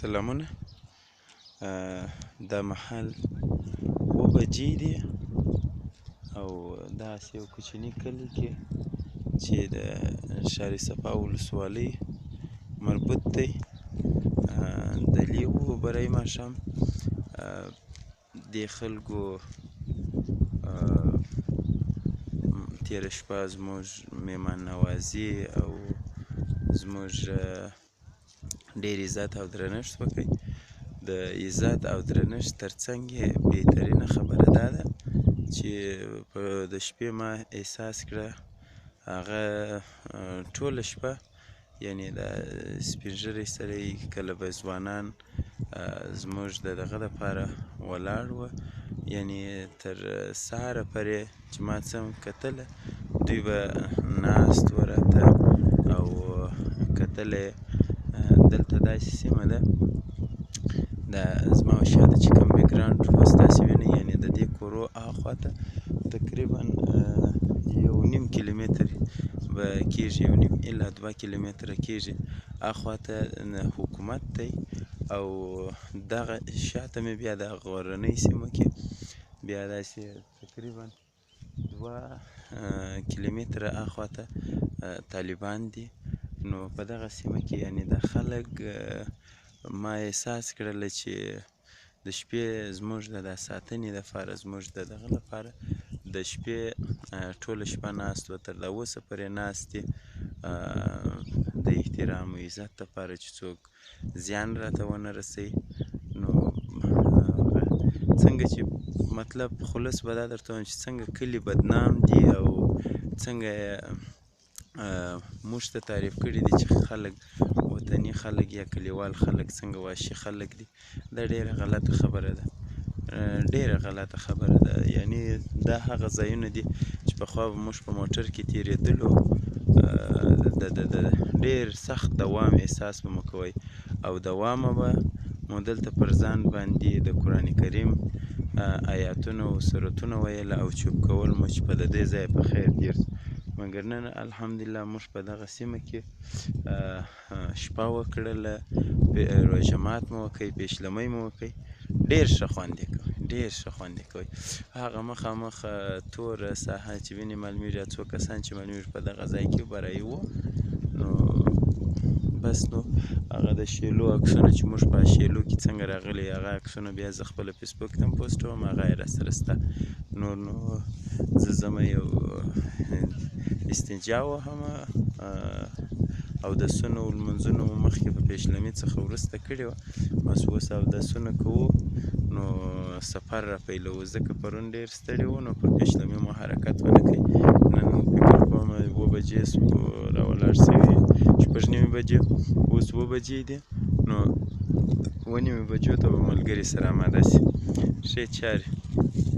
سلامونه. دا مهال 7 بجې دي او داسې یو کوچني کلي کې چې د ښار صفا ولسوالۍ مربوط دی. د لیوو بری ماښام دې خلکو تېره شپه زموږ مهمان نوازي او زموږ ډېر عزت او درنښت وکړ. د عزت او درنښت ترڅنګ یې بهترینه خبره دا ده چې د شپې ما احساس کړه هغه ټوله شپه، یعنې دا سپین ږیری سړی کله به ځوانان زموږ د دغه دپاره ولاړ وه، یعنې تر سهاره پورې چې ما څه کتله دوی به ناست وه راته او کتله یې. دلته داسې سیمه ده، دا زما شاته چې کوم بیکګراونډ اوس تاسې وینئ، یعنې د دې کورو هاخوا ته تقریبا 1.5 کیلومتر به کېږي، 1.5 الا 2 کیلومتره کېږي. هاخوا ته حکومت دی او دغه شاته مې بیا د غرنۍ سیمو کې بیا داسې تقریبا 2 کیلومتره هاخوا ته طالبان دي. نو په دغه سیمه کې یعنې د خلک ما احساس کړله چې د شپې زموږ د ساتنې دپاره، زموږ د دغه لپاره د شپې ټوله شپه ناست وه، تر اوسه پورې ناست دي د احترام او عزت دپاره چې څوک زیان راته ونه رسوي. نو څنګه چې مطلب خلص به دا درته ووایم چې څنګه کلي بدنام دي او څنګه موږ ته تعریف کړي دي چې خلک وطني خلک یا کلیوال خلک څنګه وحشي خلک دي. دا ډېره غلطه خبره ده، ډېره غلطه خبره ده. یعنې دا هغه ځایونه دي چې پخوا به موږ په موټر کې تېرېدلو د ډېر سخت دوام احساس به مو کوئ او دوامه به مو دلته پر ځان باندې د قرآن کریم آیاتونه او سورتونه ویل او چوپ کول مو چې په د دې ځایه په خیر تېر شو. مګر نن الحمدلله موږ په دغه سیمه کې شپه وکړله، روژه مات مو وکړ، پیشلمۍ مو وکړ، ډېر ښه خوند یې کوی، ډېر ښه خوند یې کوی. هغه مخامخ توره ساحه چې وینې معلومېږي، څو کسان چې معلومېږي په دغه ځای کې بری وو. نو بس نو هغه د شیلو عکسونه چې موږ په شیلو کې څنګه راغلي، هغه عکسونه بیا زه خپله فیسبوک ته هم پوسټوم، هغه یې راسره شته. نور نو زه ځمه یو استنجا وهمه، اودسونه او لمونځونه مو مخکې په پیشلمي څخه وروسته کړې وه، بس اوس اودسونه کوو نو سفر را پیلوو، ځکه پرون ډېر ستړي وو نو پر پیشلمي مو حرکت ونه کړ. نن فکر کوم 7 بجې را ولاړ سوي، 6:30 بجې، اوس 7 بجې دي، نو 7:30 بجو ته به ملګري سره اماده شي. ښې چارې.